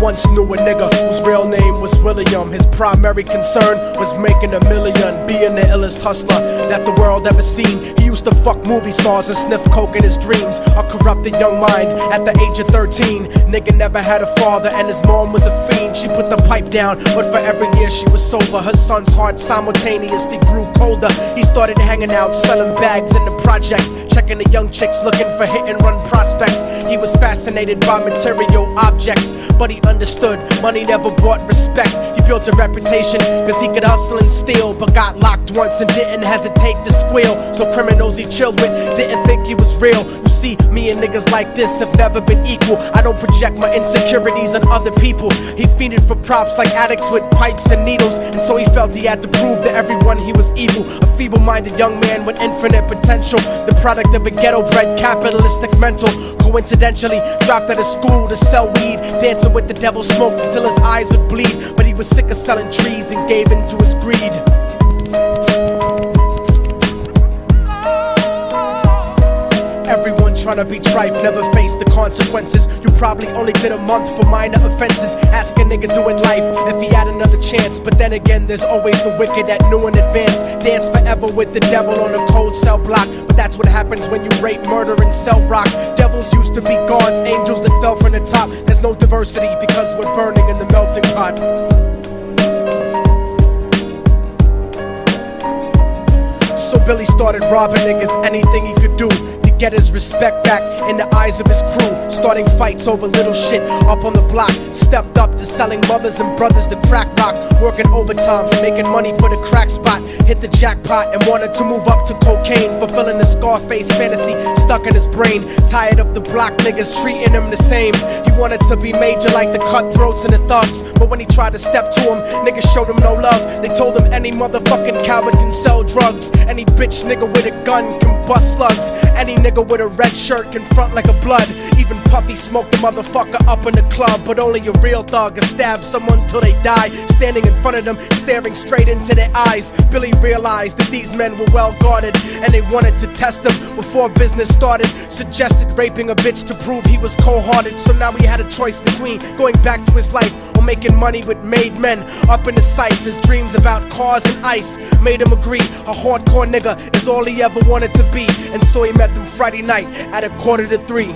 once knew a nigga whose real name was William. His primary concern was making $1 million, being the illest hustler that the world ever seen. He used to fuck movie stars and sniff coke in his dreams. A corrupted young mind at the age of 13. Nigga never had a father and his mom was a fiend. She put the pipe down, but for every year she was sober, her son's heart simultaneously grew colder. He started hanging out, selling bags in the projects, checking the young chicks looking for hit and run prospects. He was fascinated by material objects, but he understood money never bought respect. He built a reputation cause he could hustle and steal, but got locked once and didn't hesitate to squeal. So criminals he chilled with didn't think he was real. You see, me and niggas like this have never been equal. I don't project my insecurities on other people. He fiended for props like addicts with pipes and needles, and so he felt he had to prove to everyone he was evil. A feeble-minded young man with infinite potential, the product of a ghetto-bred capitalistic mental. Coincidentally dropped out of school to sell weed, dancing with the devil, smoked until his eyes would bleed. But he was sick of selling trees and gave in to his greed. Everyone trying to be trife never faced the consequences. You probably only did a month for minor offenses. Ask a nigga doing life if he had another chance. But then again, there's always the wicked that knew in advance. Dance forever with the devil on a cold cell block. But that's what happens when you rape, murder, and sell rock. Devils used to be gods, angels that fell from the top. There's no diversity because we're burning in the melting pot. So Billy started robbing niggas, anything he could do to get his respect back in the eyes of his crew. Starting fights over little shit up on the block. Stepped up to selling mothers and brothers to crack rock. Working overtime for making money for the crack spot. Hit the jackpot and wanted to move up to cocaine, fulfilling the Scarface fantasy stuck in his brain. Tired of the block niggas treating him the same. He wanted to be major like the cutthroats and the thugs, but when he tried to step to him, niggas showed him no love. They told him any motherfucking coward can sell drugs. Any bitch nigga with a gun can bust slugs. Any nigga with a red shirt can front like a blood. Even Puffy smoked the motherfucker up in the club. But only a real thug can stab someone till they die. Standing in front of them, staring straight into their eyes, Billy realized that these men were well guarded, and they wanted to test him before business started. Suggested raping a bitch to prove he was cold-hearted. So now he had a choice between going back to his life or making money with made men. Up in the sight, his dreams about cars and ice made him agree a hardcore nigga is all he ever wanted to be. And so he met them Friday night at 2:45.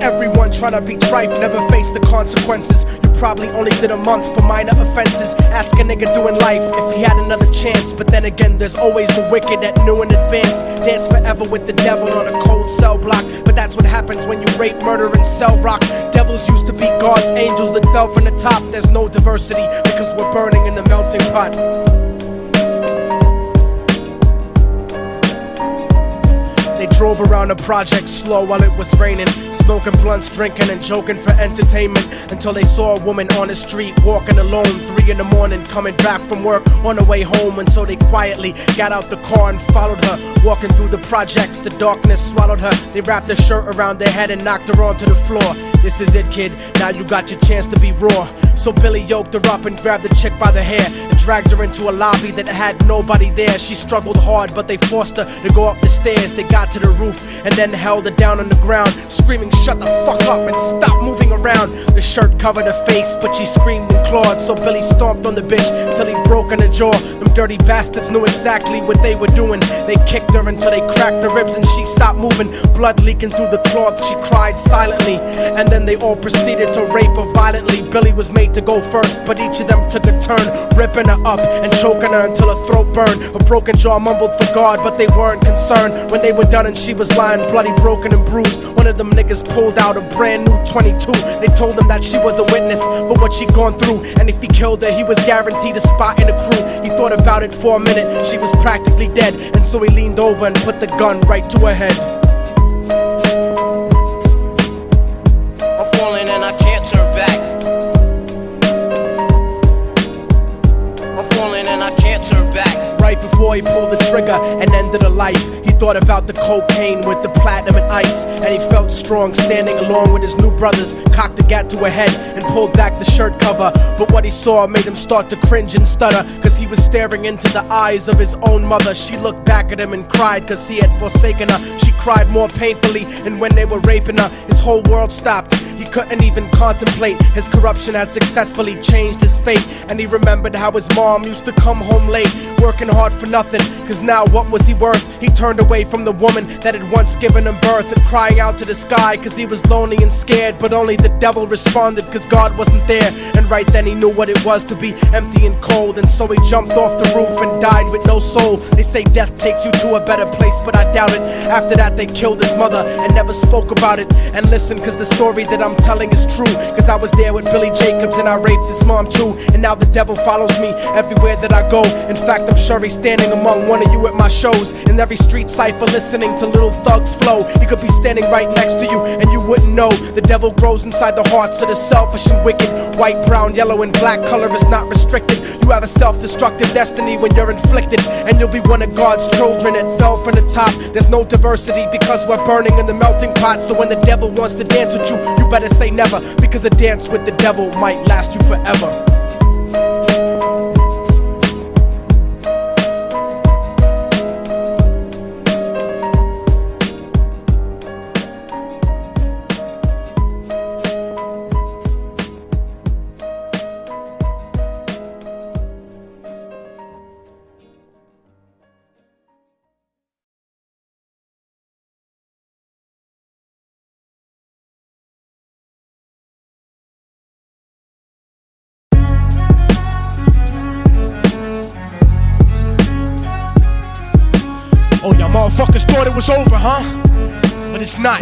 Everyone trying to be trife never faced the consequences. You probably only did a month for minor offenses. Ask a nigga doing life if he had another chance. But then again, there's always the wicked that knew in advance. Dance forever with the devil on a cold cell block. But that's what happens when you rape, murder, and sell rock. Devils used to be gods, angels that fell from the top. There's no diversity because we're burning in the melting pot. They drove around the project slow while it was raining, smoking blunts, drinking and joking for entertainment, until they saw a woman on the street walking alone, 3 in the morning, coming back from work on the way home. And so they quietly got out the car and followed her. Walking through the projects, the darkness swallowed her. They wrapped her shirt around their head and knocked her onto the floor. This is it, kid, now you got your chance to be raw. So Billy yoked her up and grabbed the chick by the hair and dragged her into a lobby that had nobody there. She struggled hard, but they forced her to go up the stairs. They got to the roof and then held her down on the ground, screaming, "Shut the fuck up and stop moving around." The shirt covered her face, but she screamed and clawed. So Billy stomped on the bitch till he broke in her jaw. Them dirty bastards knew exactly what they were doing. They kicked her until they cracked her ribs and she stopped moving. Blood leaking through the cloth, she cried silently. And then they all proceeded to rape her violently. Billy was made to go first, but each of them took a turn, ripping her up and choking her until her throat burned. Her broken jaw mumbled for God, but they weren't concerned. When they were done and she was lying bloody, broken and bruised, one of them niggas pulled out a brand new 22. They told him that she was a witness for what she'd gone through, and if he killed her, he was guaranteed a spot in the crew. He thought about it for a minute, she was practically dead, and so he leaned over and put the gun right to her head. I'm falling and I can't turn back. I'm falling and I can't turn back. right before he pulled the trigger and ended a life. He thought about the cocaine with the platinum and ice, and he felt strong standing along with his new brothers, cocked the gat to a head and pulled back the shirt cover. But what he saw made him start to cringe and stutter, cause he was staring into the eyes of his own mother. She looked back at him and cried cause he had forsaken her. She cried more painfully, and when they were raping her, his whole world stopped. He couldn't even contemplate. His corruption had successfully changed his fate, and he remembered how his mom used to come home late, working hard for nothing, cause now what was he worth? He turned away from the woman that had once given him birth, and crying out to the sky cause he was lonely and scared. But only the devil responded cause God wasn't there, and right then he knew what it was to be empty and cold. And so he jumped off the roof and died with no soul. They say death takes you to a better place, but I doubt it. After that they killed his mother and never spoke about it. And listen, cause the story that I'm telling is true, cause I was there with Billy Jacobs and I raped his mom too. And now the devil follows me everywhere that I go. In fact, I'm sure he's standing among one of you at my shows, in every street cipher listening to Little Thug's flow. He could be standing right next to you and you wouldn't know. The devil grows inside the hearts of the selfish and wicked. White, brown, yellow and black color is not restricted. You have a self-destructive destiny when you're inflicted, and you'll be one of God's children that fell from the top. There's no diversity because we're burning in the melting pot. So when the devil wants to dance with you, you better say never, because a dance with the devil might last you forever. Oh, y'all motherfuckers thought it was over, huh? But it's not.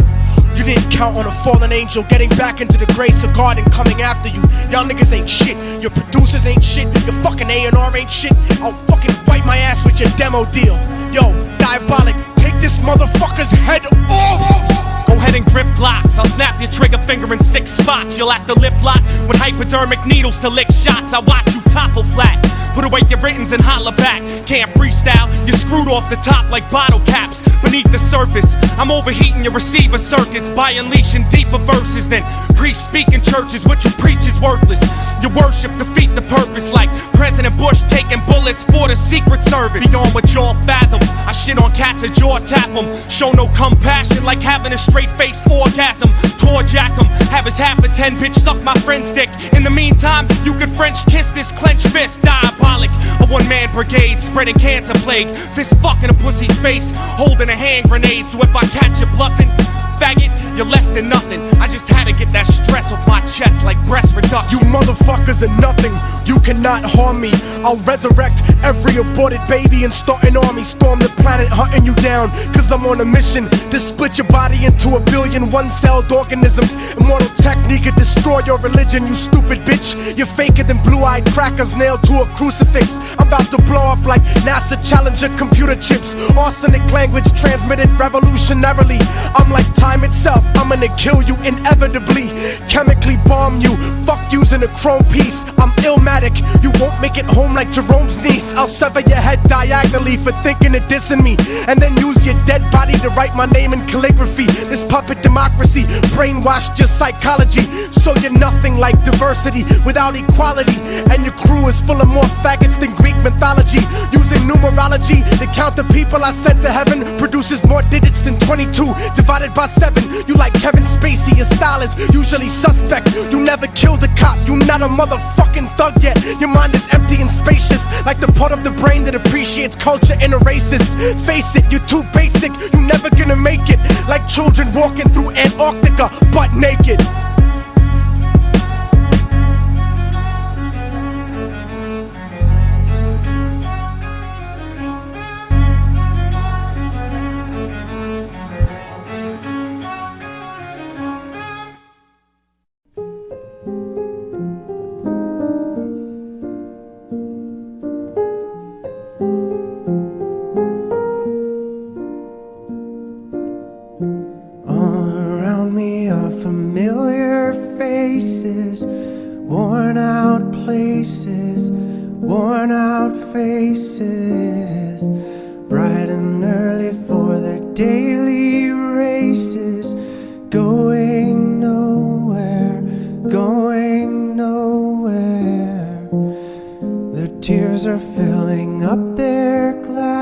You didn't count on a fallen angel getting back into the grace of God and coming after you. Y'all niggas ain't shit. Your producers ain't shit. Your fucking A&R ain't shit. I'll fucking wipe my ass with your demo deal. Yo, Diabolic, take this motherfucker's head off! Go ahead and grip blocks. I'll snap your trigger finger in 6 spots. You'll have to lip lock with hypodermic needles to lick shots. I watch you topple flat. Put away your writtens and holler back. Can't freestyle, you're screwed off the top like bottle caps. Beneath the surface, I'm overheating your receiver circuits by unleashing deeper verses than priests speak in churches. What you preach is worthless. Your worship defeat the purpose, like President Bush taking bullets for the Secret Service. Beyond what y'all fathom, I shit on cats and jaw tap them. Show no compassion like having a straight-faced orgasm. Tour jack them, have his half a 10 bitch suck my friend's dick. In the meantime, you could French kiss this clenched fist. Diabolic, a one-man brigade spreading cancer plague. Fist fucking a pussy's face, holding a hand grenade. So if I catch you bluffing, faggot, you're less than nothing. I just had to get that stress off my chest like breast reduction. You motherfuckers are nothing, you cannot harm me. I'll resurrect every aborted baby and start an army. Storm the planet hunting you down, cause I'm on a mission to split your body into 1 billion one-celled organisms. Immortal technique could destroy your religion, you stupid bitch. You're faker than blue-eyed crackers nailed to a crucifix. I'm about to blow up like NASA Challenger computer chips. Arsenic language transmitted revolutionarily. I'm like time itself, I'm gonna kill you inevitably. Chemically bomb you, fuck using a chrome piece. I'm Illmatic, you won't make it home like Jerome's niece. I'll sever your head diagonally for thinking of dissing me, and then use your dead body to write my name in calligraphy. This puppet democracy brainwashed your psychology, so you're nothing like diversity without equality. And your crew is full of more faggots than Greek mythology. Using numerology to count the people I sent to heaven produces more digits than 22 divided by 7. You like Kevin Spacey, your style is usually suspect. You never killed a cop, you not a motherfucking thug yet. Your mind is empty and spacious, like the part of the brain that appreciates culture and a racist. Face it, you're too basic, you never gonna make it. Like children walking through Antarctica butt naked. All around me are familiar faces, bright and early for their daily races, going nowhere, going nowhere. Their tears are filling up